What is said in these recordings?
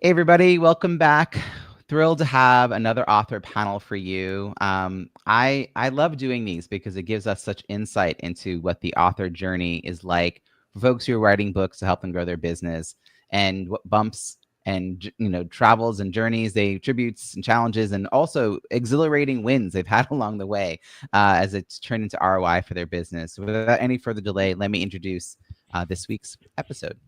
Hey, everybody, welcome back. Thrilled to have another author panel for you. I love doing these because it gives us such insight into what the author journey is like for folks who are writing books to help them grow their business, and what bumps and travels and journeys they tributes and challenges, and also exhilarating wins they've had along the way as it's turned into ROI for their business. Without any further delay, let me introduce this week's episode.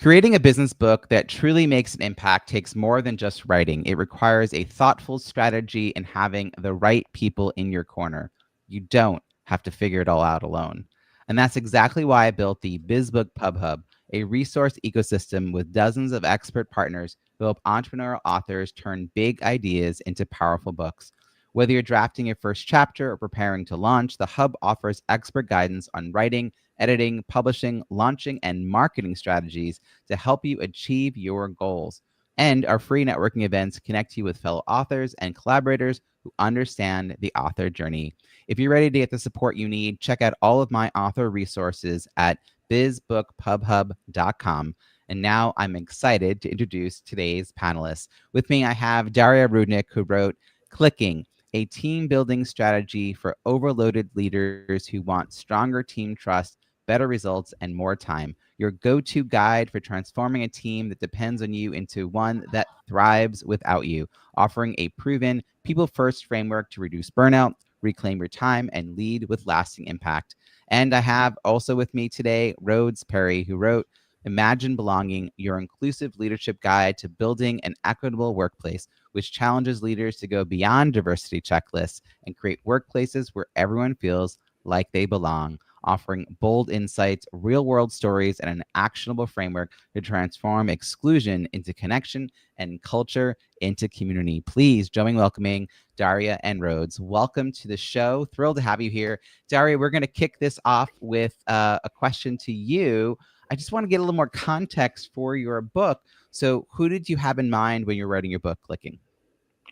Creating a business book that truly makes an impact takes more than just writing. It requires a thoughtful strategy and having the right people in your corner. You don't have to figure it all out alone. And that's exactly why I built the Biz Book Pub Hub, a resource ecosystem with dozens of expert partners who help entrepreneurial authors turn big ideas into powerful books. Whether you're drafting your first chapter or preparing to launch, the Hub offers expert guidance on writing, editing, publishing, launching, and marketing strategies to help you achieve your goals. And our free networking events connect you with fellow authors and collaborators who understand the author journey. If you're ready to get the support you need, check out all of my author resources at bizbookpubhub.com. And now I'm excited to introduce today's panelists. With me, I have Daria Rudnik, who wrote Clicking, a team building strategy for overloaded leaders who want stronger team trust, better results, and more time. Your go-to guide for transforming a team that depends on you into one that thrives without you, offering a proven people-first framework to reduce burnout, reclaim your time, and lead with lasting impact. And I have also with me today Rhodes Perry, who wrote Imagine Belonging, your inclusive leadership guide to building an equitable workplace, which challenges leaders to go beyond diversity checklists and create workplaces where everyone feels like they belong, offering bold insights, real-world stories, and an actionable framework to transform exclusion into connection and culture into community. Please join me welcoming Daria and Rhodes. Welcome to the show. Thrilled to have you here. Daria, we're going to kick this off with a question to you. I just want to get a little more context for your book. So who did you have in mind when you're writing your book, Clicking?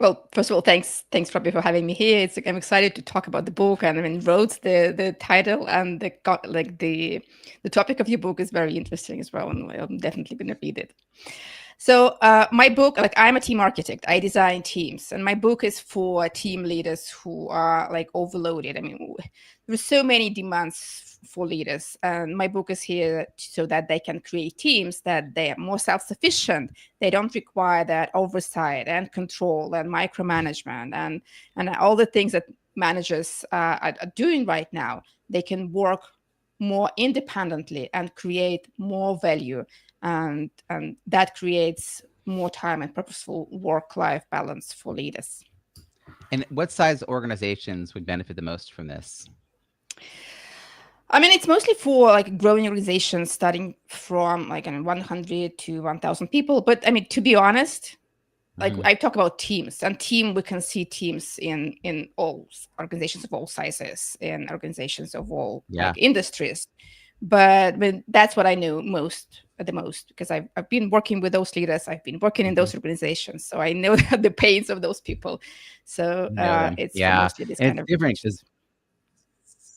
Well, first of all, thanks, Robbie, for having me here. I'm excited to talk about the book, and I mean, Rhodes, the title and the topic of your book is very interesting as well, and I'm definitely going to read it. So my book, I'm a team architect. I design teams, and my book is for team leaders who are overloaded. I mean, there's so many demands for leaders, and my book is here so that they can create teams that they are more self-sufficient. They don't require that oversight and control and micromanagement and all the things that managers are doing right now. They can work more independently and create more value, and that creates more time and purposeful work-life balance for leaders. And what size organizations would benefit the most from this? I mean, it's mostly for growing organizations starting from 100 to 1,000 people. But I mean, to be honest, I talk about teams, and we can see teams in all organizations of all sizes, in organizations of all industries. But that's what I know the most, because I've been working with those leaders. I've been working in those organizations, so I know the pains of those people. So it's mostly this kind of different because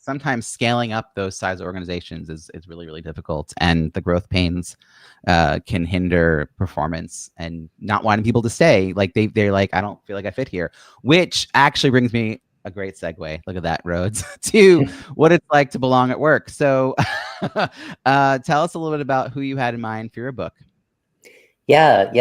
sometimes scaling up those size organizations is really, really difficult, and the growth pains can hinder performance and not wanting people to stay. Like they're like, I don't feel like I fit here, which actually brings me a great segue. Look at that, Rhodes, to what it's like to belong at work. So tell us a little bit about who you had in mind for your book. Yeah.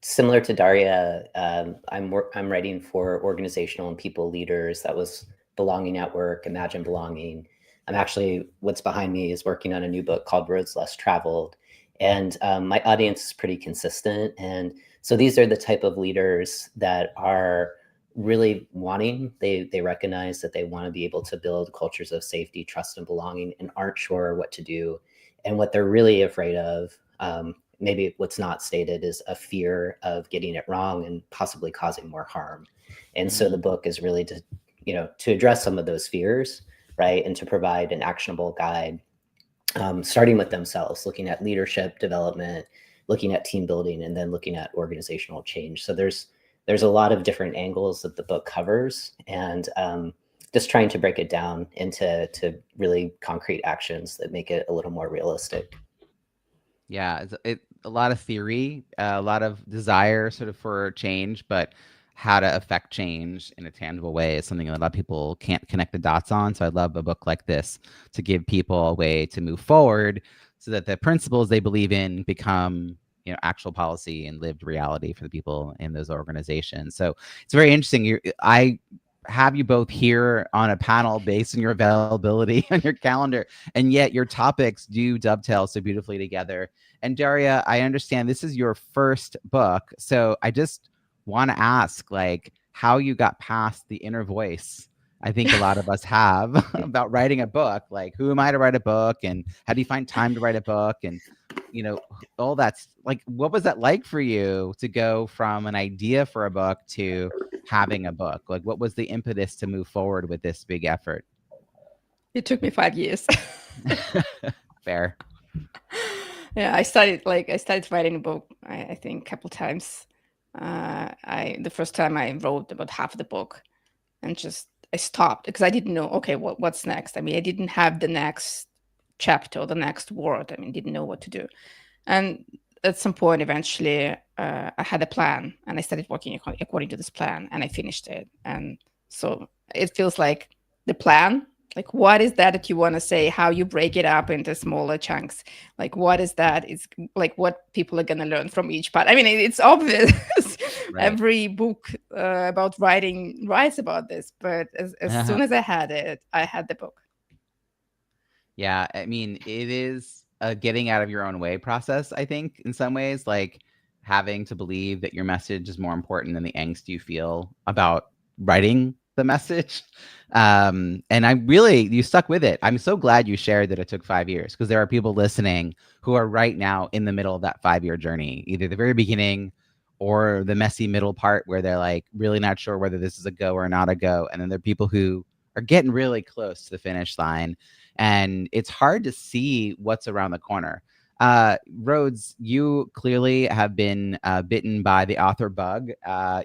Similar to Daria, I'm writing for organizational and people leaders. That was Belonging at Work, Imagine Belonging. I'm actually, what's behind me is working on a new book called Roads Less Traveled. And my audience is pretty consistent. And so these are the type of leaders that are really wanting, they recognize that they want to be able to build cultures of safety, trust, and belonging, and aren't sure what to do. And what they're really afraid of, maybe what's not stated, is a fear of getting it wrong and possibly causing more harm. And so the book is really to address some of those fears, right? And to provide an actionable guide, starting with themselves, looking at leadership development, looking at team building, and then looking at organizational change. So there's a lot of different angles that the book covers, and just trying to break it down into really concrete actions that make it a little more realistic. Yeah, a lot of theory, a lot of desire sort of for change, but how to affect change in a tangible way is something that a lot of people can't connect the dots on. So I love a book like this to give people a way to move forward so that the principles they believe in become, actual policy and lived reality for the people in those organizations. So it's very interesting. I have you both here on a panel based on your availability on your calendar, and yet your topics do dovetail so beautifully together. And Daria, I understand this is your first book, so I just want to ask, like, how you got past the inner voice I think a lot of us have about writing a book. Like, who am I to write a book, and how do you find time to write a book, and all that's like, what was that like for you to go from an idea for a book to having a book? Like, what was the impetus to move forward with this big effort? It took me 5 years. Fair. Yeah, I started writing a book, I think a couple times. The first time I wrote about half of the book, and I stopped because I didn't know, okay, what's next? I mean, I didn't have the next chapter or the next word. I mean, didn't know what to do. And at some point, eventually, I had a plan, and I started working according to this plan, and I finished it. And so it feels like the plan, like, what is that you want to say, how you break it up into smaller chunks, like, what is that? It's like what people are going to learn from each part. I mean, it's obvious. Right. Every book about writing writes about this, but as soon as I had the book. Yeah, I mean, it is a getting out of your own way process, I think, in some ways, like having to believe that your message is more important than the angst you feel about writing the message. And you stuck with it. I'm so glad you shared that it took 5 years, because there are people listening who are right now in the middle of that 5-year journey, either the very beginning or the messy middle part where they're like really not sure whether this is a go or not a go. And then there are people who are getting really close to the finish line, and it's hard to see what's around the corner. Rhodes, you clearly have been bitten by the author bug.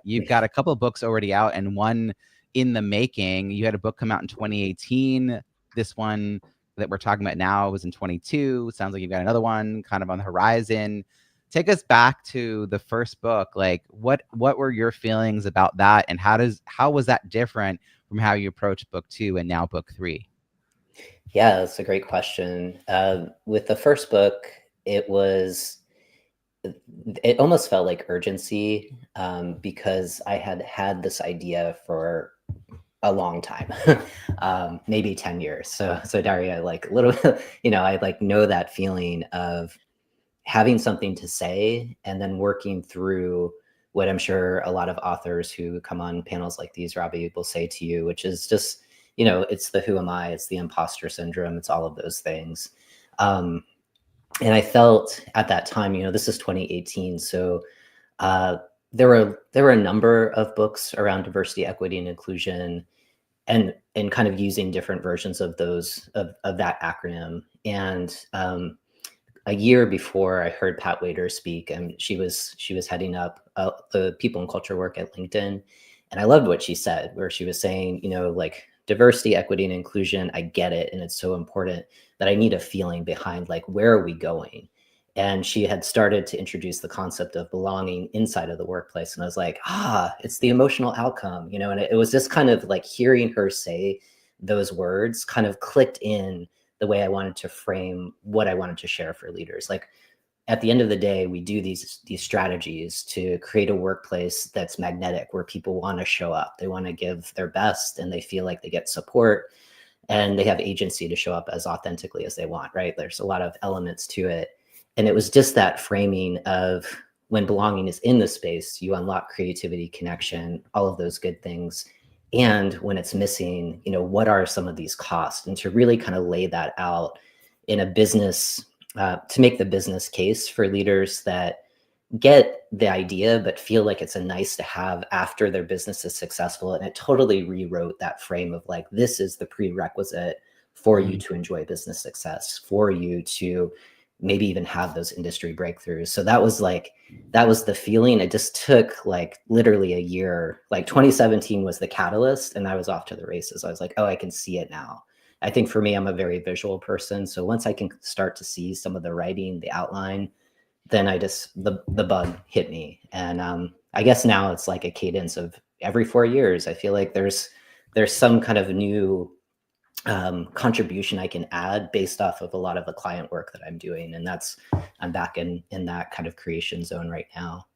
You've got a couple of books already out and one in the making. You had a book come out in 2018. This one that we're talking about now was in 22. Sounds like you've got another one kind of on the horizon. Take us back to the first book. Like, what were your feelings about that, and how was that different from how you approached book 2 and now book 3? Yeah, that's a great question. With the first book, it almost felt like urgency, because I had this idea for a long time, maybe 10 years. So Daria, like a little, I like know that feeling of having something to say and then working through what I'm sure a lot of authors who come on panels like these, Robbie, will say to you, which is just, it's the who am I, it's the imposter syndrome, it's all of those things. And I felt at that time, this is 2018. So there were a number of books around diversity, equity, and inclusion, and kind of using different versions of those, of that acronym. And a year before, I heard Pat Wader speak, and she was heading up the people and culture work at LinkedIn. And I loved what she said, where she was saying, like, diversity, equity, and inclusion, I get it. And it's so important that I need a feeling behind, like, where are we going? And she had started to introduce the concept of belonging inside of the workplace. And I was like, it's the emotional outcome, and it was just kind of like hearing her say those words kind of clicked in the way I wanted to frame what I wanted to share for leaders. Like, at the end of the day, we do these strategies to create a workplace that's magnetic, where people want to show up, they want to give their best, and they feel like they get support, and they have agency to show up as authentically as they want, right? There's a lot of elements to it. And it was just that framing of, when belonging is in the space, you unlock creativity, connection, all of those good things. And when it's missing, what are some of these costs? And to really kind of lay that out in a business, to make the business case for leaders that get the idea, but feel like it's a nice to have after their business is successful. And it totally rewrote that frame of, like, this is the prerequisite for you to enjoy business success, for you to maybe even have those industry breakthroughs. So that was the feeling. It just took like literally a year. Like 2017 was the catalyst, and I was off to the races. I was like, oh, I can see it now. I think for me, I'm a very visual person. So once I can start to see some of the writing, the outline, then the bug hit me. And I guess now it's like a cadence of every 4 years. I feel like there's some kind of new contribution I can add based off of a lot of the client work that I'm doing. And I'm back in that kind of creation zone right now.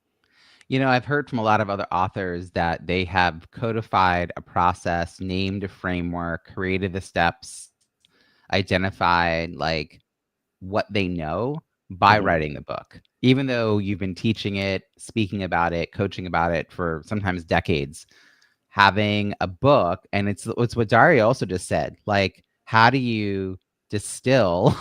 I've heard from a lot of other authors that they have codified a process, named a framework, created the steps, identified like what they know by writing the book. Even though you've been teaching it, speaking about it, coaching about it for sometimes decades, having a book, and it's what Daria also just said, like, how do you distill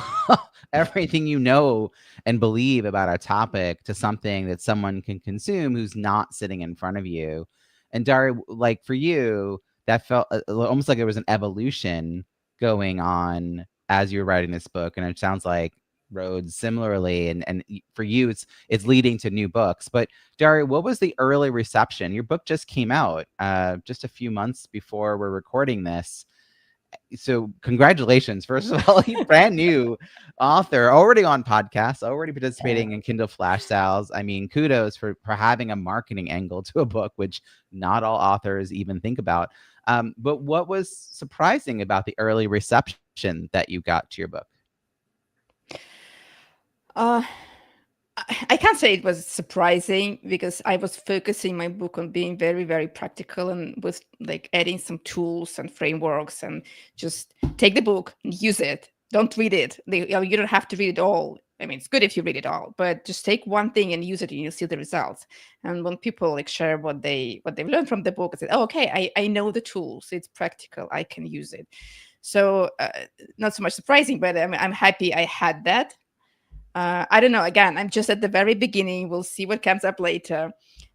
everything you know and believe about a topic to something that someone can consume who's not sitting in front of you? And Daria, like for you, that felt almost like there was an evolution going on as you were writing this book, and it sounds like Rhodes similarly, and for you it's leading to new books. But Daria, what was the early reception? Your book just came out just a few months before we're recording this. So congratulations, first of all, you brand new author, already on podcasts, already participating in Kindle flash sales. I mean, kudos for having a marketing angle to a book, which not all authors even think about. But what was surprising about the early reception that you got to your book? I can't say it was surprising because I was focusing my book on being very, very practical and with like adding some tools and frameworks and just take the book and use it. Don't read it. You don't have to read it all. I mean, it's good if you read it all, but just take one thing and use it, and you'll see the results. And when people like share what they've learned from the book, I said, "Oh, okay, I know the tools. It's practical. I can use it." So not so much surprising, but I'm happy I had that. I don't know. Again, I'm just at the very beginning. We'll see what comes up later.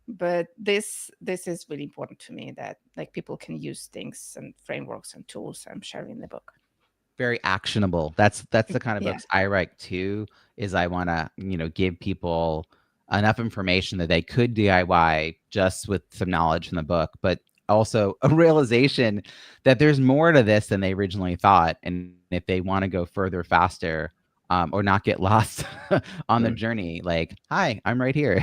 But this is really important to me, that like people can use things and frameworks and tools I'm sharing in the book. Very actionable. That's the kind of Yeah. books I write too, is I want to, give people enough information that they could DIY just with some knowledge from the book, but also a realization that there's more to this than they originally thought. And if they want to go further, faster, or not get lost on the journey, like, hi, I'm right here.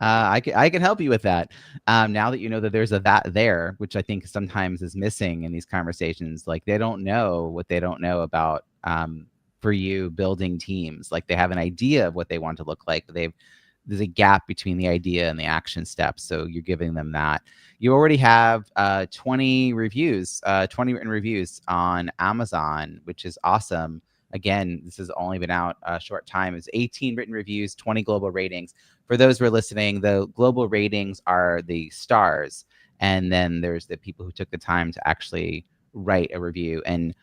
I can help you with that. Now that you know that there's a that there, which I think sometimes is missing in these conversations, like they don't know what they don't know about for you building teams. Like they have an idea of what they want to look like, but there's a gap between the idea and the action steps. So you're giving them that. You already have 20 reviews, 20 written reviews on Amazon, which is awesome. Again, this has only been out a short time. It's 18 written reviews, 20 global ratings. For those who are listening, the global ratings are the stars. And then there's the people who took the time to actually write a review. And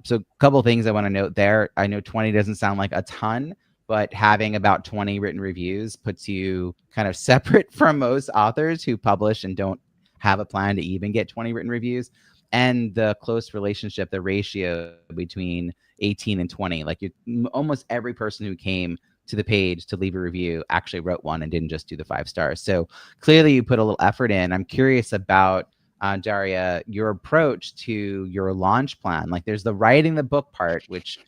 so a couple of things I want to note there. I know 20 doesn't sound like a ton, but having about 20 written reviews puts you kind of separate from most authors who publish and don't have a plan to even get 20 written reviews. And the close relationship, the ratio between 18 and 20, like almost every person who came to the page to leave a review actually wrote one and didn't just do the 5 stars. So clearly you put a little effort in. I'm curious about Daria, your approach to your launch plan. Like there's the writing the book part, which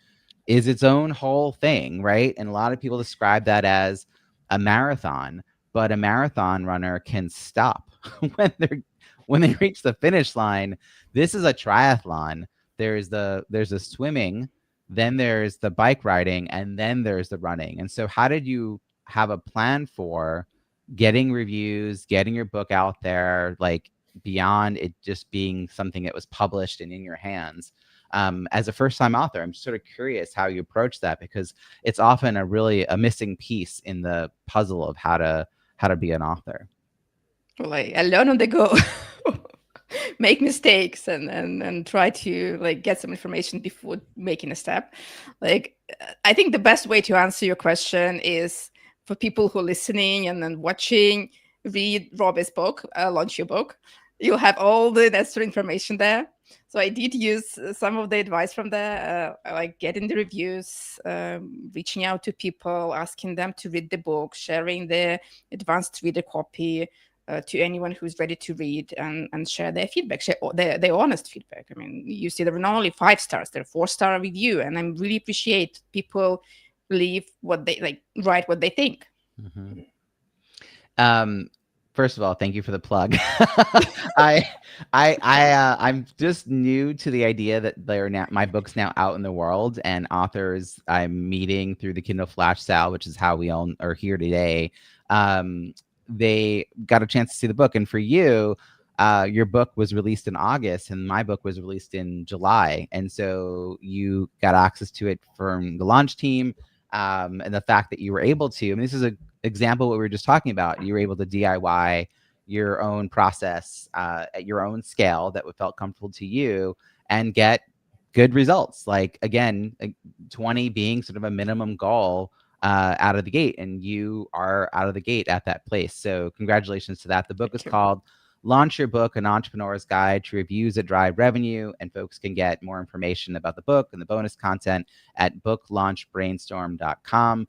is its own whole thing, right? And a lot of people describe that as a marathon, but a marathon runner can stop when they reach the finish line. This is a triathlon. There's the swimming, then there's the bike riding, and then there's the running. And so how did you have a plan for getting reviews, getting your book out there, like beyond it just being something that was published and in your hands? As a first-time author, I'm sort of curious how you approach that, because it's often a missing piece in the puzzle of how to be an author. Well, I learn on the go. Make mistakes and try to like get some information before making a step. Like I think the best way to answer your question is for people who are listening and then watching, read Robbie's book, Launch Your Book. You'll have all the necessary information there. So I did use some of the advice from there, like getting the reviews, reaching out to people, asking them to read the book, sharing the advanced reader copy, to anyone who's ready to read and share their feedback, share their honest feedback. I mean, you see there are not only 5 stars, there are 4-star review, and I really appreciate people leave what they like, write what they think. First of all, thank you for the plug. I'm just new to the idea that my book's now out in the world, and authors I'm meeting through the Kindle Flash sale, which is how we all are here today. They got a chance to see the book, and for you, your book was released in August, and my book was released in July, and so you got access to it from the launch team, and the fact that you were able to. I mean, this is a example what we were just talking about. You were able to DIY your own process at your own scale that felt comfortable to you and get good results. Like, again, 20 being sort of a minimum goal out of the gate, and you are out of the gate at that place. So congratulations to that. The book is called Launch Your Book, An Entrepreneur's Guide to Reviews That Drive Revenue, and folks can get more information about the book and the bonus content at booklaunchbrainstorm.com.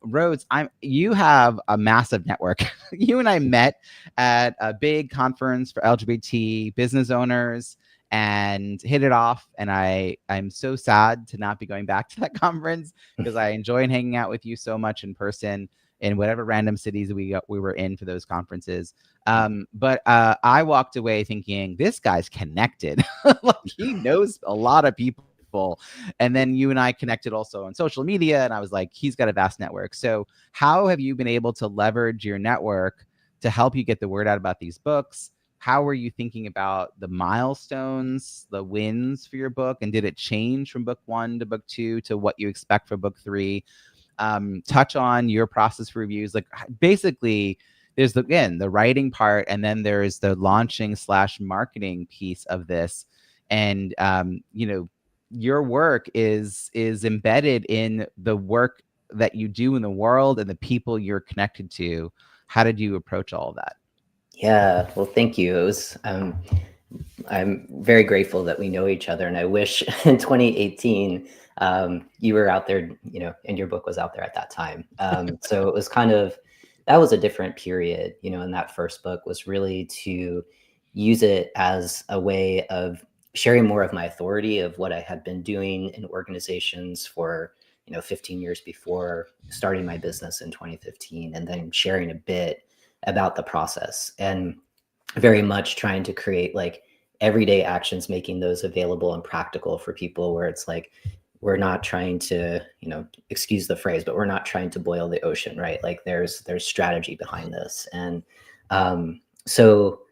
Rhodes, you have a massive network. You and I met at a big conference for LGBT business owners and hit it off. And I'm so sad to not be going back to that conference because I enjoyed hanging out with you so much in person in whatever random cities we were in for those conferences. But I walked away thinking, this guy's connected. Like, he knows a lot of people. And then you and I connected also on social media, and I was like, he's got a vast network. So how have you been able to leverage your network to help you get the word out about these books? How were you thinking about the milestones, the wins for your book? And did it change from book 1 to book 2 to what you expect for book 3? Touch on your process for reviews. Like, basically, there's the writing part, and then there's the launching / marketing piece of this. And your work is embedded in the work that you do in the world and the people you're connected to. How did you approach all of that? Yeah, well, thank you. It was, I'm very grateful that we know each other, and I wish in 2018 you were out there, and your book was out there at that time. So it was that was a different period, and that first book was really to use it as a way of sharing more of my authority of what I had been doing in organizations for 15 years before starting my business in 2015, and then sharing a bit about the process, and very much trying to create like everyday actions, making those available and practical for people, where it's like, we're not trying to, excuse the phrase, but we're not trying to boil the ocean, right? Like there's strategy behind this. And so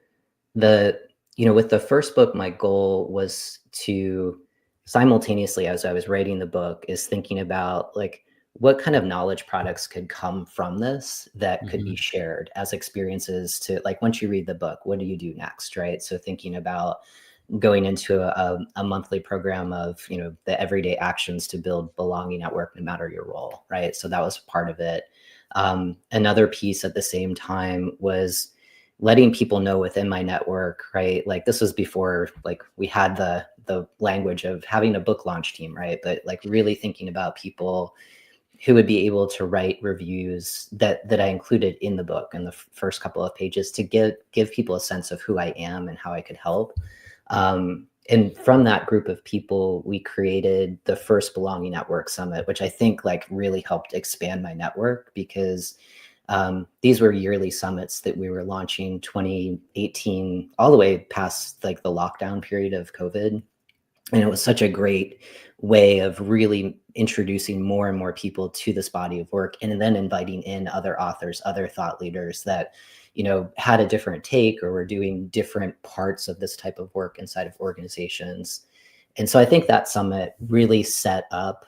with the first book, my goal was to simultaneously, as I was writing the book, is thinking about like, what kind of knowledge products could come from this that could be shared as experiences to, like, once you read the book, what do you do next, right? So thinking about going into a monthly program of, the everyday actions to build belonging at work, no matter your role, right? So that was part of it. Another piece at the same time was letting people know within my network, right? Like, this was before, like, we had the language of having a book launch team, right? But like really thinking about people who would be able to write reviews that I included in the book in the first couple of pages to give people a sense of who I am and how I could help. And from that group of people, we created the first Belonging at Work Summit, which I think like really helped expand my network, because these were yearly summits that we were launching 2018 all the way past like the lockdown period of COVID. And it was such a great way of really introducing more and more people to this body of work, and then inviting in other authors, other thought leaders that, had a different take or were doing different parts of this type of work inside of organizations. And so I think that summit really set up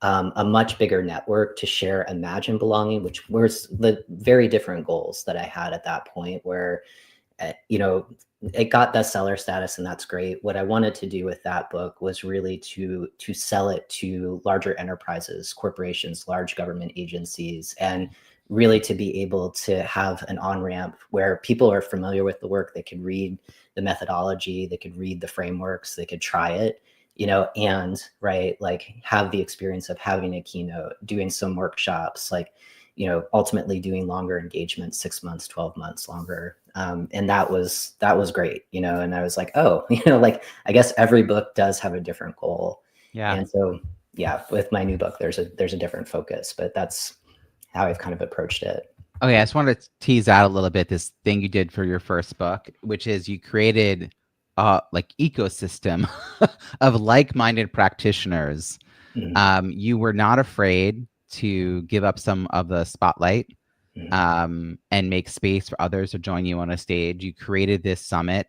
a much bigger network to share Imagine Belonging, which was the very different goals that I had at that point, where it got bestseller status, and that's great. What I wanted to do with that book was really to sell it to larger enterprises, corporations, large government agencies, and really to be able to have an on-ramp where people are familiar with the work. They could read the methodology, they could read the frameworks, they could try it, and right, like have the experience of having a keynote, doing some workshops, like ultimately doing longer engagements, 6 months, 12 months longer. And that was great, and I was like, oh, like, I guess every book does have a different goal. Yeah. And so, yeah, with my new book, there's a different focus, but that's how I've kind of approached it. Okay, I just wanted to tease out a little bit this thing you did for your first book, which is you created like ecosystem of like-minded practitioners. Mhm. You were not afraid to give up some of the spotlight and make space for others to join you on a stage. You created this summit,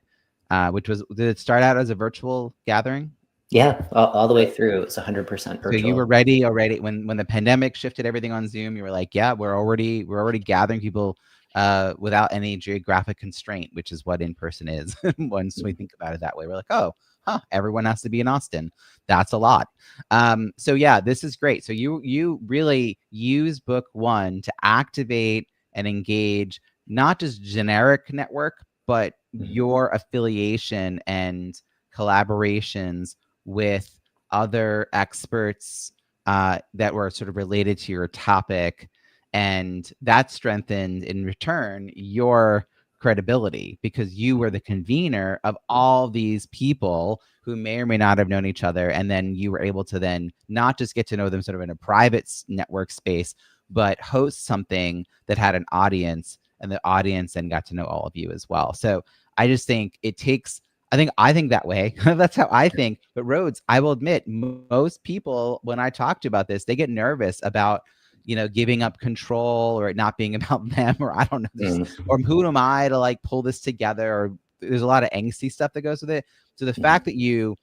which was, did it start out as a virtual gathering? Yeah, all the way through. It was 100% virtual. So you were ready already when the pandemic shifted everything on Zoom. You were like, yeah, we're already gathering people without any geographic constraint, which is what in person is. Once we think about it that way, we're like, oh, everyone has to be in Austin. That's a lot. So yeah, this is great. So you really use book one to activate and engage not just generic network, but your affiliation and collaborations with other experts that were sort of related to your topic, and that strengthened in return your credibility because you were the convener of all these people who may or may not have known each other, and then you were able to then not just get to know them sort of in a private network space, but host something that had an audience, and the audience then got to know all of you as well. So I just think it takes, I think that way. That's how I think. But Rhodes, I will admit, most people, when I talk to about this, they get nervous about, giving up control or it not being about them, or I don't know, or who am I to like pull this together? Or there's a lot of angsty stuff that goes with it. So the fact that you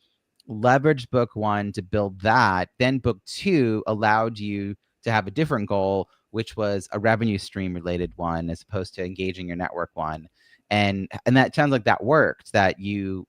leveraged book one to build that, then book two allowed you to have a different goal, which was a revenue stream related one, as opposed to engaging your network one. And that sounds like that worked, that you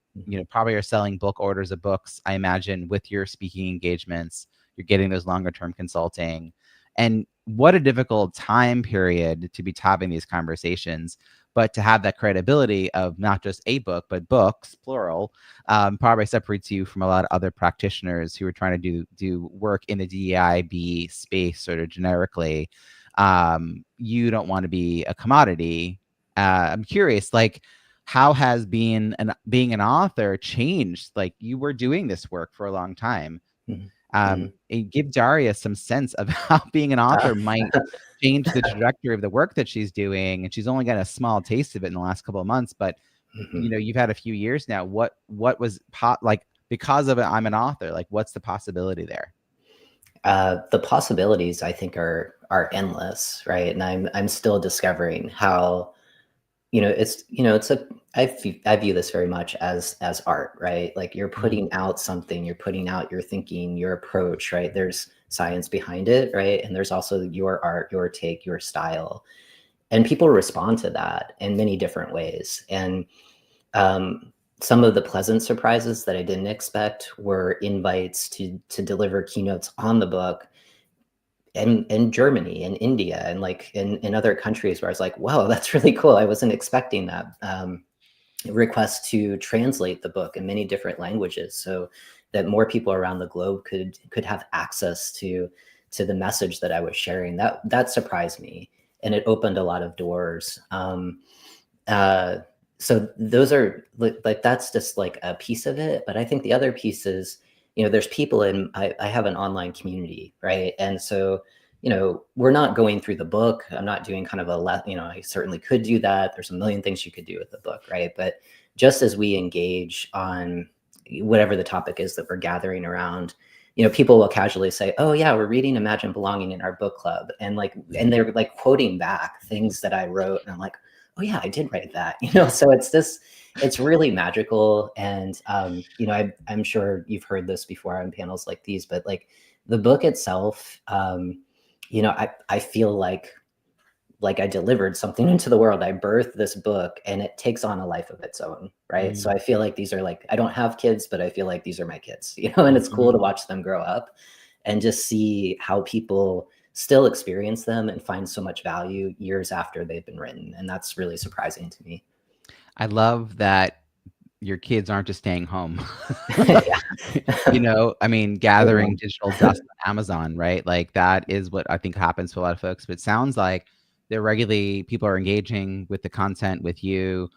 probably are selling bulk orders of books, I imagine, with your speaking engagements. You're getting those longer term consulting. And what a difficult time period to be having these conversations, but to have that credibility of not just a book, but books, plural, probably separates you from a lot of other practitioners who are trying to do work in the DEIB space sort of generically. You don't want to be a commodity. I'm curious, like, how has being an author changed? Like, you were doing this work for a long time. Give Daria some sense of how being an author might change the trajectory of the work that she's doing. And she's only got a small taste of it in the last couple of months, but you've had a few years now. What was like, because of it, I'm an author, like, what's the possibility there? The possibilities, I think, are endless, right? And I'm still discovering how, I view this very much as art, right? Like, you're putting out something, you're putting out your thinking, your approach, right? There's science behind it, right? And there's also your art, your take, your style, and people respond to that in many different ways. And some of the pleasant surprises that I didn't expect were invites to deliver keynotes on the book in Germany and India and like in other countries, where I was like, wow, that's really cool. I wasn't expecting that. Requests to translate the book in many different languages so that more people around the globe could have access to the message that I was sharing. That surprised me, and it opened a lot of doors. So those are like, that's just like a piece of it. But I think the other piece is, there's people I have an online community, right? And so, we're not going through the book. I'm not doing kind of I certainly could do that. There's a million things you could do with the book, right? But just as we engage on whatever the topic is that we're gathering around, people will casually say, oh yeah, we're reading Imagine Belonging in our book club. And they're like quoting back things that I wrote. And I'm like, oh yeah, I did write that, so it's really magical. And, I'm sure you've heard this before on panels like these, but like the book itself, I feel like I delivered something into the world. I birthed this book and it takes on a life of its own. Right. So I feel like these are like, I don't have kids, but I feel like these are my kids, and it's cool to watch them grow up and just see how people still experience them and find so much value years after they've been written. And that's really surprising to me. I love that your kids aren't just staying home. Yeah. I mean, gathering digital dust on Amazon, right? Like that is what I think happens to a lot of folks. But it sounds like they're regularly people are engaging with the content with you.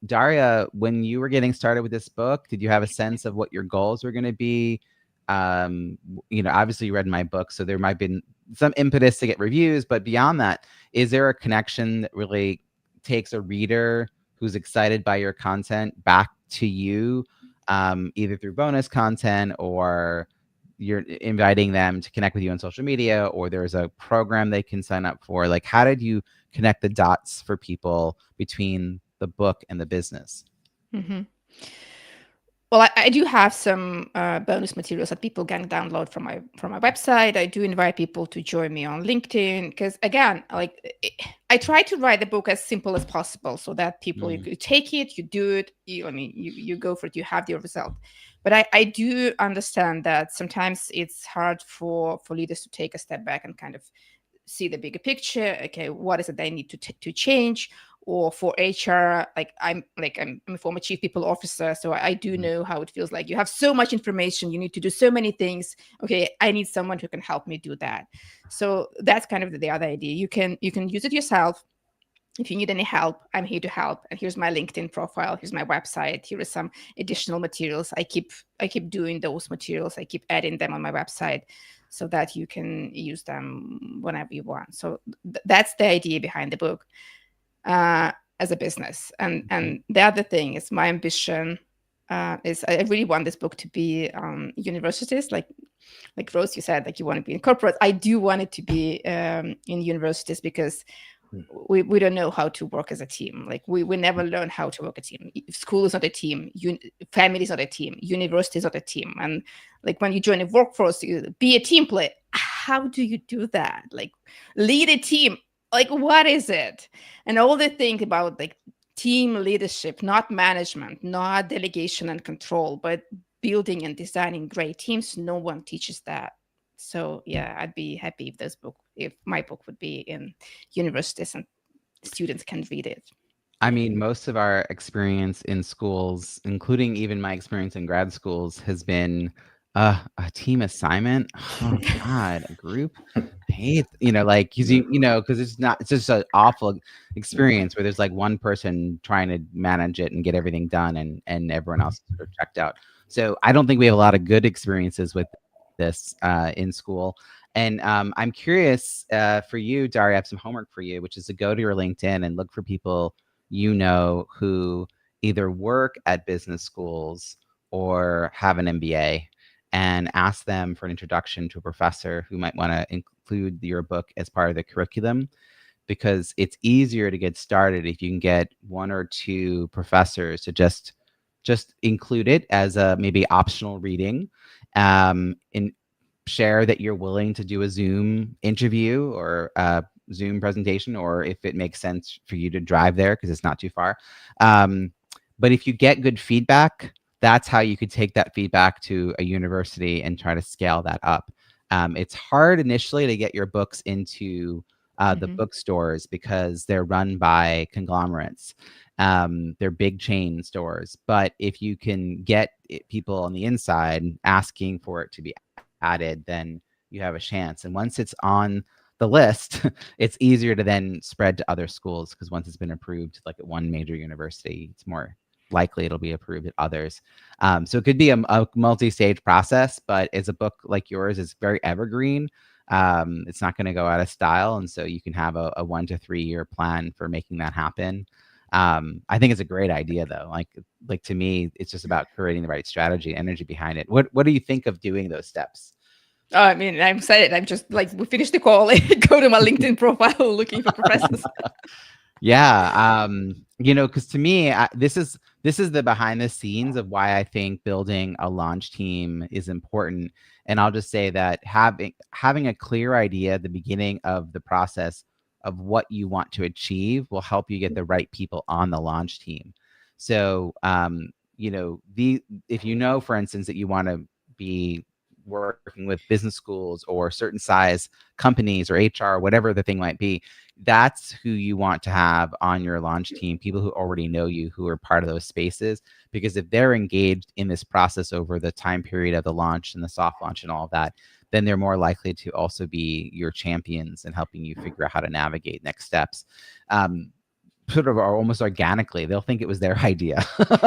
Daria, when you were getting started with this book, did you have a sense of what your goals were going to be? Obviously you read my book, so there might have been some impetus to get reviews, but beyond that, is there a connection that really takes a reader who's excited by your content back to you, either through bonus content or you're inviting them to connect with you on social media, or there's a program they can sign up for? Like, how did you connect the dots for people between the book and the business? Mm-hmm. Well, I do have some bonus materials that people can download from my website. I do invite people to join me on LinkedIn because, again, I try to write the book as simple as possible so that people you take it, you do it, you go for it, you have your result. But I do understand that sometimes it's hard for leaders to take a step back and kind of see the bigger picture. Okay, what is it they need to change? Or for HR, I'm a former chief people officer, so I do know how it feels like you have so much information, you need to do so many things. Okay, I need someone who can help me do that. So that's kind of the other idea. You can use it yourself. If you need any help, I'm here to help. And here's my LinkedIn profile. Here's my website. Here are some additional materials. I keep doing those materials. I keep adding them on my website so that you can use them whenever you want. So that's the idea behind the book. As a business. And the other thing is my ambition is I really want this book to be universities, like Rose, you said, like you want to be in corporate. I do want it to be in universities because we don't know how to work as a team. Like we never learn how to work a team. School is not a team. Family is not a team. University is not a team. And like when you join a workforce, you be a team player. How do you do that? Like lead a team. Like what is it? And all the thing about like team leadership, not management, not delegation and control, but building and designing great teams. No one teaches that. So yeah, I'd be happy if my book would be in universities and students can read it. I mean, most of our experience in schools, including even my experience in grad schools, has been a team assignment. Oh God, a group. I hate, because it's just an awful experience where there's like one person trying to manage it and get everything done, and everyone else is sort of checked out. So I don't think we have a lot of good experiences with this in school. And I'm curious for you, Daria, I have some homework for you, which is to go to your LinkedIn and look for people who either work at business schools or have an MBA, and ask them for an introduction to a professor who might want to include your book as part of the curriculum, because it's easier to get started if you can get one or two professors to just include it as a maybe optional reading, and share that you're willing to do a Zoom interview or Zoom presentation, or if it makes sense for you to drive there because it's not too far. But if you get good feedback, that's how you could take that feedback to a university and try to scale that up. It's hard initially to get your books into the bookstores because they're run by conglomerates. They're big chain stores. But if you can get people on the inside asking for it to be added, then you have a chance. And once it's on the list, it's easier to then spread to other schools, because once it's been approved, like at one major university, it's more likely it'll be approved at others. So it could be a multi-stage process, but as a book like yours is very evergreen, it's not going to go out of style. And so you can have a 1 to 3 year plan for making that happen. I think it's a great idea though. Like to me, it's just about creating the right strategy, energy behind it. What do you think of doing those steps? Oh, I mean, I'm excited. I'm just like, we finished the call, go to my LinkedIn profile looking for professors. Yeah. Because to me, this is the behind the scenes of why I think building a launch team is important. And I'll just say that having a clear idea at the beginning of the process of what you want to achieve will help you get the right people on the launch team. So, if for instance, that you want to be working with business schools or certain size companies or HR, whatever the thing might be, that's who you want to have on your launch team, people who already know you, who are part of those spaces. Because if they're engaged in this process over the time period of the launch and the soft launch and all of that, then they're more likely to also be your champions in helping you figure out how to navigate next steps. Sort of are almost organically, they'll think it was their idea.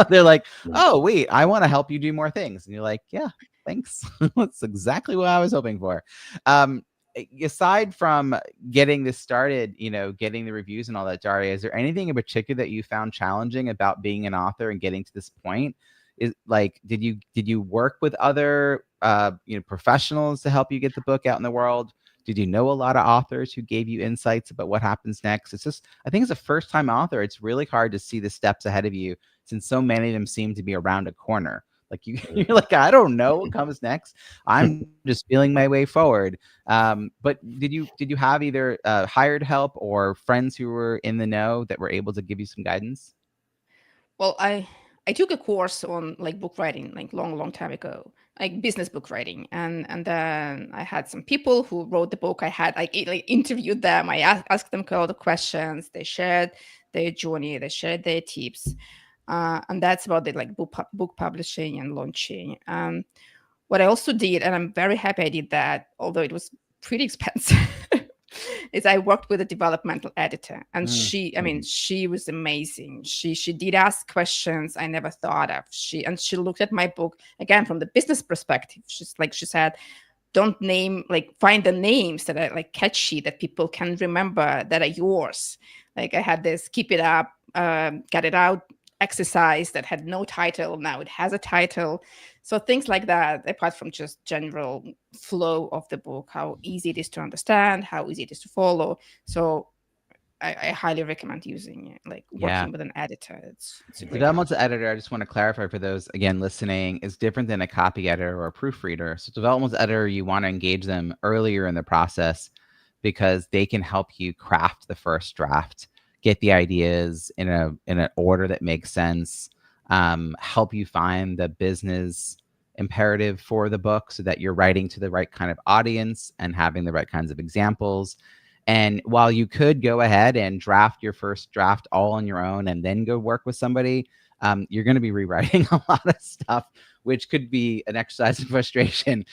They're like, oh, wait, I want to help you do more things. And you're like, yeah, thanks. That's exactly what I was hoping for. Aside from getting this started, getting the reviews and all that, Daria, is there anything in particular that you found challenging about being an author and getting to this point? Is like, did you work with other professionals to help you get the book out in the world? Did you know a lot of authors who gave you insights about what happens next? It's just, I think as a first-time author, it's really hard to see the steps ahead of you since so many of them seem to be around a corner. Like you're like, I don't know what comes next. I'm just feeling my way forward. But did you have either hired help or friends who were in the know that were able to give you some guidance? Well, I took a course on like book writing, like long time ago, like business book writing, and then I had some people who wrote the book. I had like interviewed them. I asked them a lot of questions. They shared their journey. They shared their tips, and that's about the like book publishing and launching. What I also did, and I'm very happy I did that, although it was pretty expensive. Is I worked with a developmental editor, and she was amazing. She did ask questions I never thought of. She looked at my book again from the business perspective. She said, don't find the names that are like catchy that people can remember that are yours. Like I had this keep it up, get it out exercise that had no title. Now it has a title. So things like that, apart from just general flow of the book, how easy it is to understand, how easy it is to follow. So I highly recommend using it, like working with an editor. It's a great developmental editor, I just want to clarify for those, again, listening, is different than a copy editor or a proofreader. So developmental editor, you want to engage them earlier in the process because they can help you craft the first draft, get the ideas in an order that makes sense, help you find the business imperative for the book so that you're writing to the right kind of audience and having the right kinds of examples. And while you could go ahead and draft your first draft all on your own and then go work with somebody, you're going to be rewriting a lot of stuff, which could be an exercise in frustration.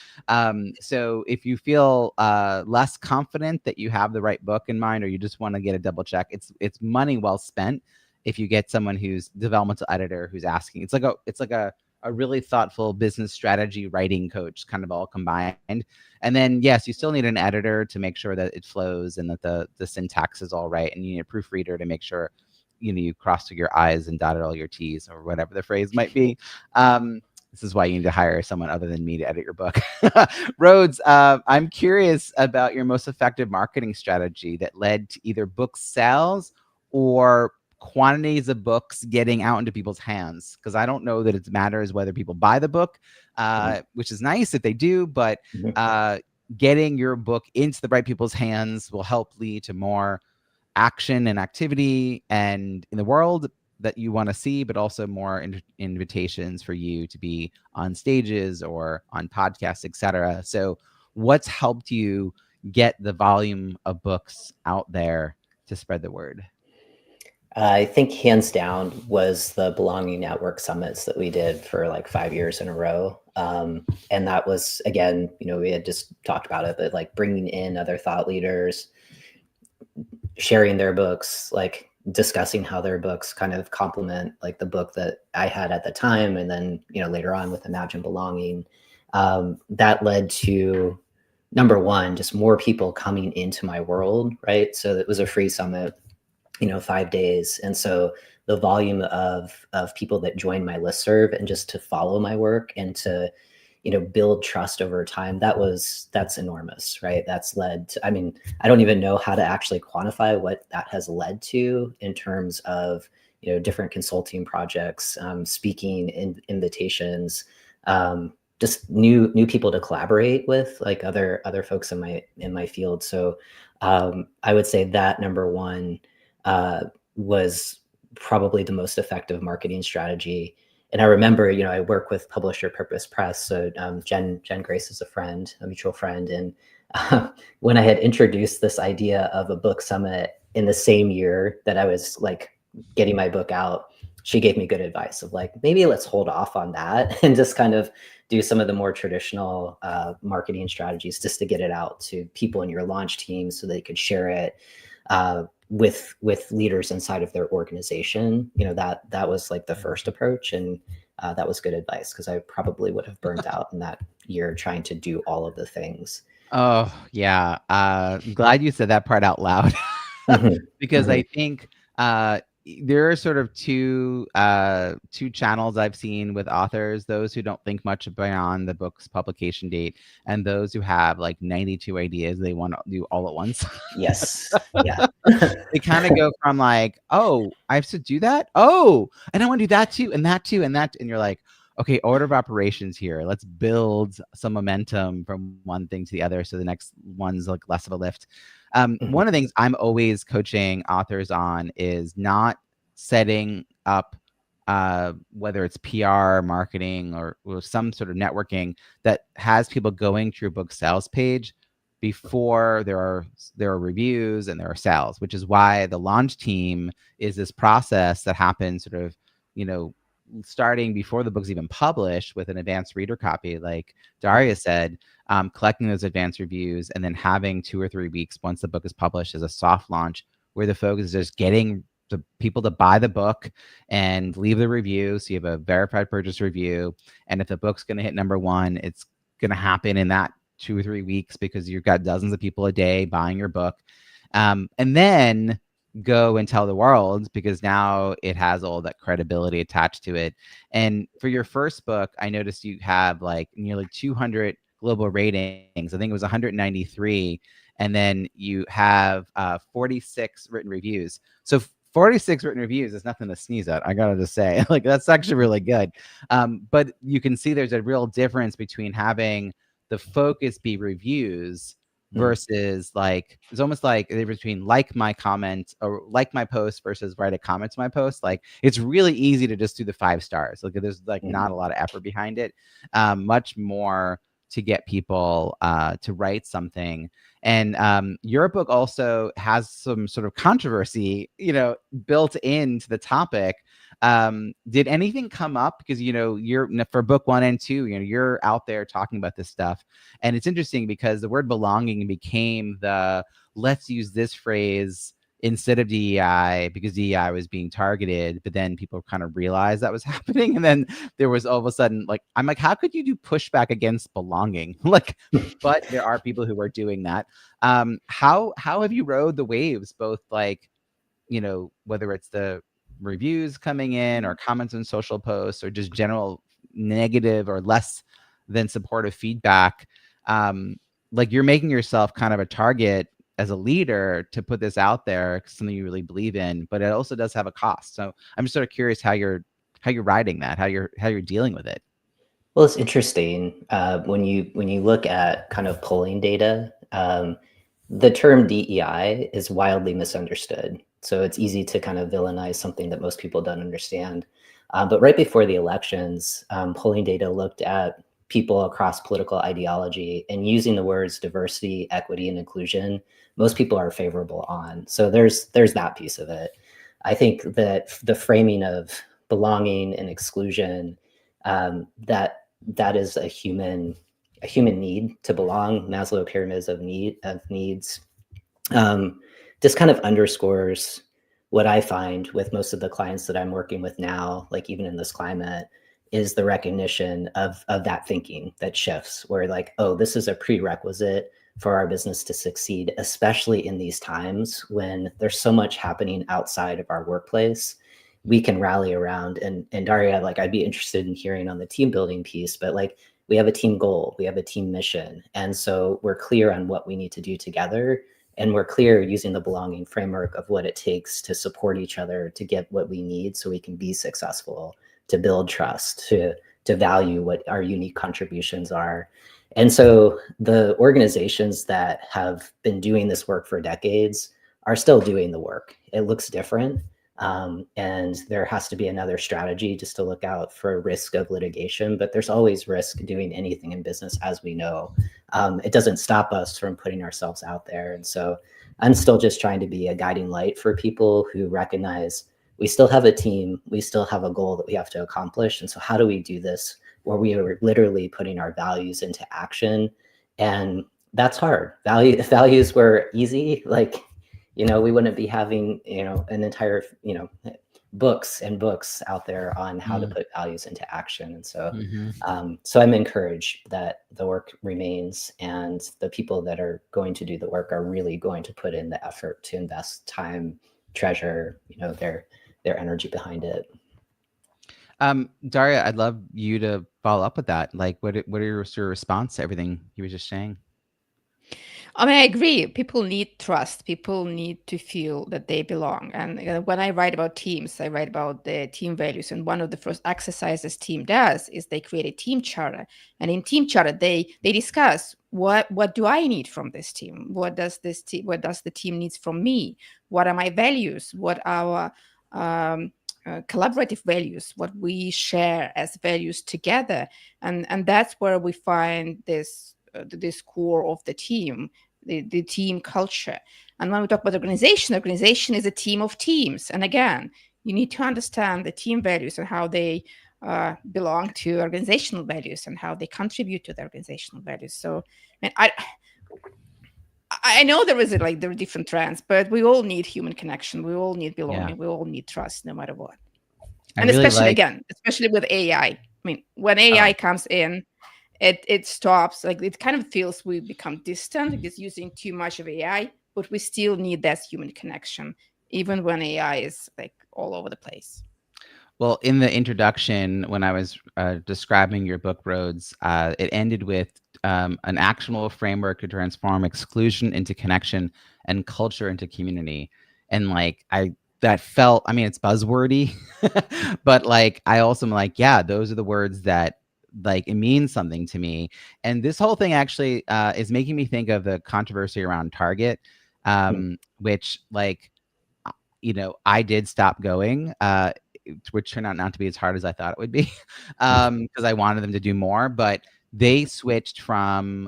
So if you feel less confident that you have the right book in mind, or you just want to get a double check, it's money well spent if you get someone who's developmental editor who's asking. It's like a really thoughtful business strategy writing coach, kind of all combined. And then, yes, you still need an editor to make sure that it flows and that the syntax is all right. And you need a proofreader to make sure, you crossed your I's and dotted all your T's, or whatever the phrase might be. This is why you need to hire someone other than me to edit your book. Rhodes, I'm curious about your most effective marketing strategy that led to either book sales or quantities of books getting out into people's hands, because I don't know that it matters whether people buy the book, which is nice if they do, but getting your book into the right people's hands will help lead to more action and activity and in the world that you want to see, but also more invitations for you to be on stages or on podcasts, etc. So what's helped you get the volume of books out there to spread the word? I think hands down was the Belonging Network summits that we did for like 5 years in a row. And that was, again, we had just talked about it, but like bringing in other thought leaders, sharing their books, like discussing how their books kind of complement like the book that I had at the time. And then, later on with Imagine Belonging, that led to, number one, just more people coming into my world, right? So it was a free summit, 5 days. And so the volume of people that joined my listserv and just to follow my work and to, build trust over time, that's enormous, right? That's led to, I don't even know how to actually quantify what that has led to in terms of, different consulting projects, speaking invitations, just new people to collaborate with, like other folks in my field. So I would say that number one was probably the most effective marketing strategy. And I remember, I work with Publisher Purpose Press. So Jen Grace is a friend, a mutual friend. And when I had introduced this idea of a book summit in the same year that I was like getting my book out, she gave me good advice of like, maybe let's hold off on that and just kind of do some of the more traditional marketing strategies just to get it out to people in your launch team so they could share it with leaders inside of their organization. That was like the first approach, and that was good advice, because I probably would have burned out in that year trying to do all of the things. Oh yeah, I'm glad you said that part out loud. Because I think there are sort of two channels I've seen with authors: those who don't think much beyond the book's publication date, and those who have like 92 ideas they want to do all at once. Yes. Yeah. They kind of go from like, oh, I have to do that. Oh, and I want to do that too, and that too, and that. And you're like, okay, order of operations here. Let's build some momentum from one thing to the other, so the next one's like less of a lift. One of the things I'm always coaching authors on is not setting up, whether it's PR, marketing, or some sort of networking that has people going to your book sales page before there are reviews and there are sales, which is why the launch team is this process that happens sort of, starting before the book's even published with an advanced reader copy, like Daria said, collecting those advanced reviews, and then having 2 or 3 weeks once the book is published as a soft launch, where the focus is just getting the people to buy the book and leave the review. So you have a verified purchase review. And if the book's going to hit #1, it's going to happen in that 2 or 3 weeks, because you've got dozens of people a day buying your book. And then go and tell the world, because now it has all that credibility attached to it. And for your first book, I noticed you have like nearly 200 global ratings. I think it was 193. And then you have 46 written reviews. So 46 written reviews is nothing to sneeze at, I gotta just say. Like, that's actually really good. But you can see there's a real difference between having the focus be reviews versus like, it's almost like the difference between like my comment or like my post versus write a comment to my post. Like, it's really easy to just do the 5 stars. Like, there's like not a lot of effort behind it. Much more to get people to write something. And your book also has some sort of controversy, built into the topic. Did anything come up? Because, you're for book 1 and 2, you're out there talking about this stuff. And it's interesting because the word belonging became let's use this phrase instead of DEI, because DEI was being targeted, but then people kind of realized that was happening. And then there was all of a sudden, like, I'm like, how could you do pushback against belonging? Like, but there are people who are doing that. How have you rode the waves, both like, whether it's the reviews coming in or comments on social posts or just general negative or less than supportive feedback? Like, you're making yourself kind of a target as a leader to put this out there, something you really believe in, but it also does have a cost. So I'm just sort of curious how you're riding that, how you're dealing with it. Well, it's interesting when you look at kind of polling data. The term DEI is wildly misunderstood. So it's easy to kind of villainize something that most people don't understand. But right before the elections, polling data looked at people across political ideology, and using the words diversity, equity, and inclusion, most people are favorable on. So there's that piece of it. I think that the framing of belonging and exclusion, that is a human need to belong. Maslow pyramid of needs just kind of underscores what I find with most of the clients that I'm working with now, like even in this climate, is the recognition of that thinking that shifts, where like, oh, this is a prerequisite for our business to succeed, especially in these times when there's so much happening outside of our workplace. We can rally around. And Daria, like, I'd be interested in hearing on the team building piece, but like, we have a team goal, we have a team mission. And so we're clear on what we need to do together. And we're clear using the belonging framework of what it takes to support each other to get what we need so we can be successful, to build trust, to value what our unique contributions are. And so the organizations that have been doing this work for decades are still doing the work. It looks different, And there has to be another strategy just to look out for risk of litigation, but there's always risk doing anything in business, as we know. It doesn't stop us from putting ourselves out there. And so I'm still just trying to be a guiding light for people who recognize we still have a team, we still have a goal that we have to accomplish. And so how do we do this where we are literally putting our values into action? And that's hard. Values were easy, like, we wouldn't be having, an entire, books and books out there on how to put values into action. And so, so I'm encouraged that the work remains, and the people that are going to do the work are really going to put in the effort to invest time, treasure, their energy behind it. Daria, I'd love you to follow up with that. Like, what are your response to everything you were just saying? I mean, I agree. People need trust. People need to feel that they belong. And when I write about teams, I write about the team values. And one of the first exercises team does is they create a team charter. And in team charter, they discuss what do I need from this team? What does the team needs from me? What are my values? What are our collaborative values? What we share as values together? And that's where we find this core of the team, the team culture. And when we talk about organization is a team of teams. And again, you need to understand the team values and how they belong to organizational values and how they contribute to the organizational values. So, I know there are different trends, but we all need human connection. We all need belonging. We all need trust, no matter what. And really especially with AI. I mean, when AI comes in, it stops, like, it kind of feels we become distant, like it's using too much of AI, but we still need that human connection, even when AI is like all over the place. Well, in the introduction, when I was describing your book, Rhodes, it ended with an actionable framework to transform exclusion into connection and culture into community. And that felt, I mean, it's buzzwordy, but I also am like, yeah, those are the words that it means something to me. And this whole thing actually is making me think of the controversy around Target, which I did stop going, which turned out not to be as hard as I thought it would be, because I wanted them to do more. But they switched from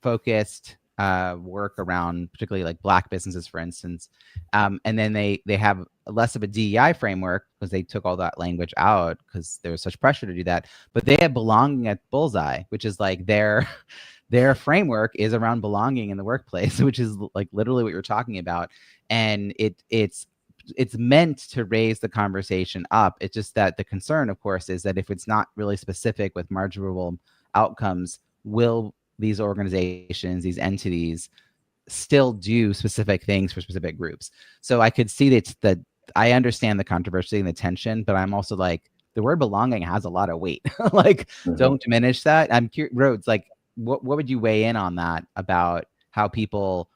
focused work around particularly Black businesses, for instance, and then they have less of a DEI framework because they took all that language out because there was such pressure to do that. But they have belonging at Bullseye, which is their framework is around belonging in the workplace, which is literally what you're talking about. And it's meant to raise the conversation up. It's just that the concern, of course, is that if it's not really specific with measurable outcomes, will these organizations, these entities, still do specific things for specific groups? So I could see that I understand the controversy and the tension, but I'm also the word belonging has a lot of weight. Don't diminish that. I'm curious, Rhodes, what would you weigh in on that about how people,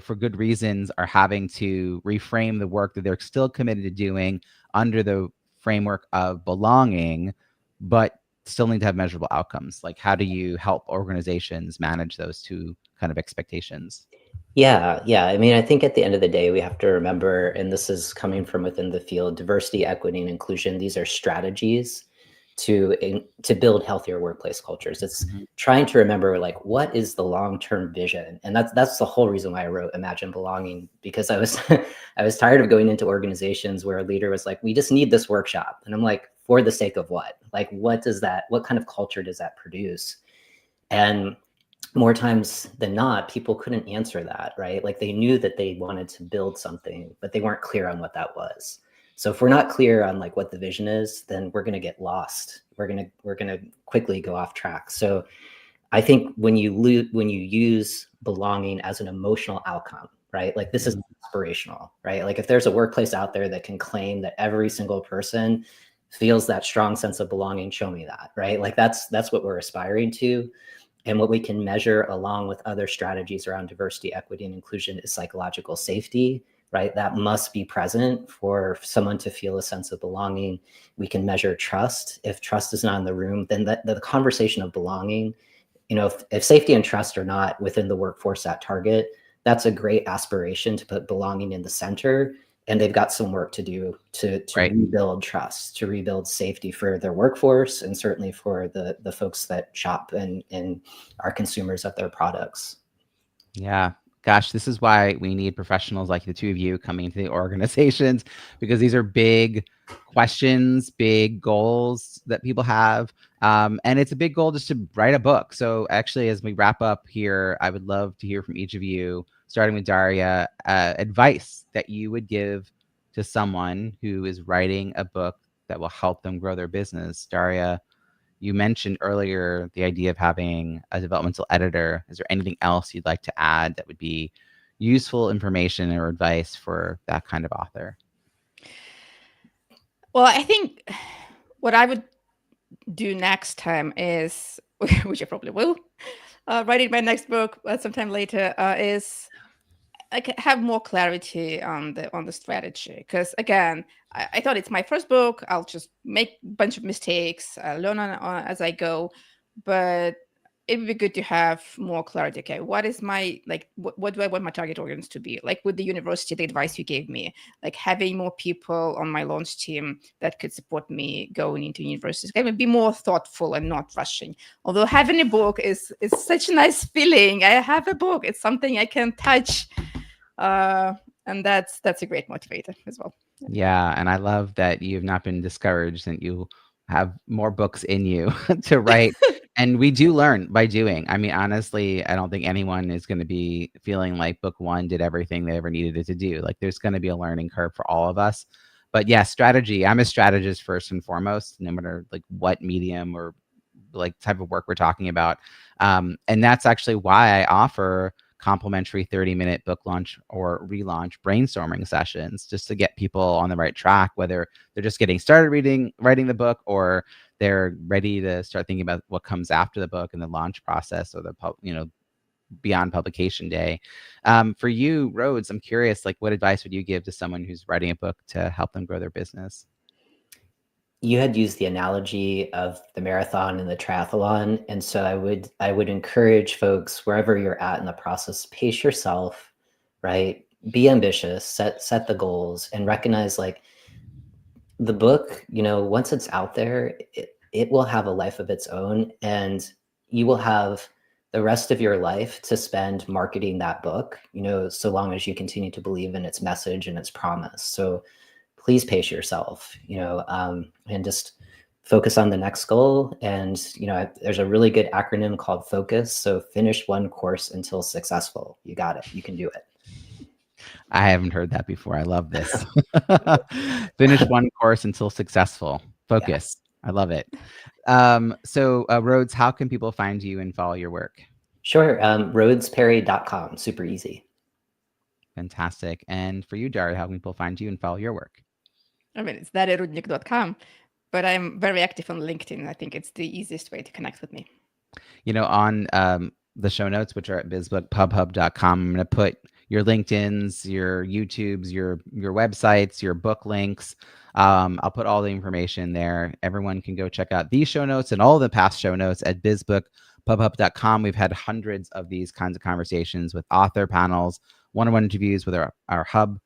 for good reasons, are having to reframe the work that they're still committed to doing under the framework of belonging, but still need to have measurable outcomes? How do you help organizations manage those two kind of expectations? Yeah. I mean, I think at the end of the day, we have to remember, and this is coming from within the field, diversity, equity, and inclusion. These are strategies to build healthier workplace cultures. It's trying to remember what is the long-term vision, and that's the whole reason why I wrote Imagine Belonging, because I was I was tired of going into organizations where a leader was like, we just need this workshop, and I'm like, for the sake of what? What kind of culture does that produce? And more times than not, people couldn't answer that, right? They knew that they wanted to build something, but they weren't clear on what that was. So if we're not clear on what the vision is, then we're going to get lost. We're going to quickly go off track. So I think when you use belonging as an emotional outcome, right? This is aspirational, right? If there's a workplace out there that can claim that every single person feels that strong sense of belonging, show me that, right? That's what we're aspiring to. And what we can measure along with other strategies around diversity, equity, and inclusion is psychological safety, right? That must be present for someone to feel a sense of belonging. We can measure trust. If trust is not in the room, then the conversation of belonging, if safety and trust are not within the workforce at Target, that's a great aspiration to put belonging in the center. and they've got some work to do to Right. rebuild trust, to rebuild safety for their workforce, and certainly for the folks that shop and are consumers of their products. Yeah. Gosh, this is why we need professionals like the two of you coming into the organizations, because these are big questions, big goals that people have. And it's a big goal just to write a book. So actually, as we wrap up here, I would love to hear from each of you, starting with Daria, advice that you would give to someone who is writing a book that will help them grow their business. Daria, you mentioned earlier the idea of having a developmental editor. Is there anything else you'd like to add that would be useful information or advice for that kind of author? Well, I think what I would do next time is, which I probably will, writing my next book sometime later, is have more clarity on the strategy. Because again, I thought it's my first book. I'll just make a bunch of mistakes, learn as I go. But it would be good to have more clarity. Okay, what is my, like, what do I want my target audience to be? Like with the university, the advice you gave me, like having more people on my launch team that could support me going into universities. I would be more thoughtful and not rushing. Although having a book is such a nice feeling. I have a book. It's something I can touch. And that's a great motivator as well. Yeah, and I love that you've not been discouraged and you have more books in you to write. And we do learn by doing. I mean, honestly, I don't think anyone is going to be feeling like book one did everything they ever needed it to do. Like there's going to be a learning curve for all of us. But yeah, strategy. I'm a strategist first and foremost, no matter like what medium or like type of work we're talking about. And that's actually why I offer complimentary 30-minute book launch or relaunch brainstorming sessions, just to get people on the right track, whether they're just getting started writing the book, or they're ready to start thinking about what comes after the book and the launch process, or the beyond publication day. For you, Rhodes, I'm curious, like, what advice would you give to someone who's writing a book to help them grow their business? You had used the analogy of the marathon and the triathlon, and so I would encourage folks, wherever you're at in the process, pace yourself, right? Be ambitious, set the goals, and recognize, like, the book, once it's out there, it will have a life of its own, and you will have the rest of your life to spend marketing that book, so long as you continue to believe in its message and its promise. So please pace yourself, and just focus on the next goal. And, there's a really good acronym called FOCUS. So finish one course until successful. You got it. You can do it. I haven't heard that before. I love this. Finish one course until successful. Focus. Yeah. I love it. So Rhodes, how can people find you and follow your work? Sure. Rhodesperry.com. Super easy. Fantastic. And for you, Daria, how can people find you and follow your work? I mean, it's Rudnik.com, but I'm very active on LinkedIn. I think it's the easiest way to connect with me. On the show notes, which are at bizbookpubhub.com, I'm going to put your LinkedIn's, your YouTube's, your websites, your book links. I'll put all the information there. Everyone can go check out these show notes and all the past show notes at bizbookpubhub.com. We've had hundreds of these kinds of conversations with author panels, one-on-one interviews with our hub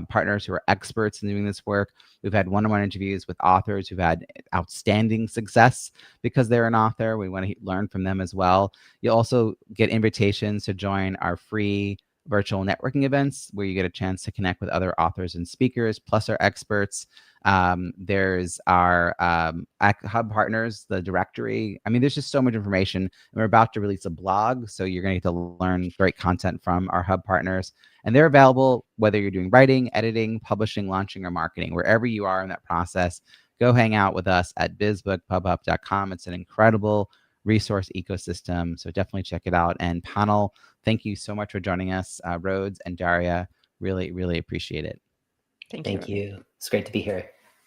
partners who are experts in doing this work. We've had one-on-one interviews with authors who've had outstanding success because they're an author. We want to learn from them as well. You'll also get invitations to join our free virtual networking events where you get a chance to connect with other authors and speakers, plus our experts. There's our hub partners, the directory. I mean, there's just so much information. And we're about to release a blog, so you're going to get to learn great content from our hub partners. And they're available whether you're doing writing, editing, publishing, launching, or marketing. Wherever you are in that process, go hang out with us at bizbookpubhub.com. It's an incredible resource ecosystem, so definitely check it out. And panel, thank you so much for joining us, Rhodes and Daria. Really, really appreciate it. Thank you. It's great to be here.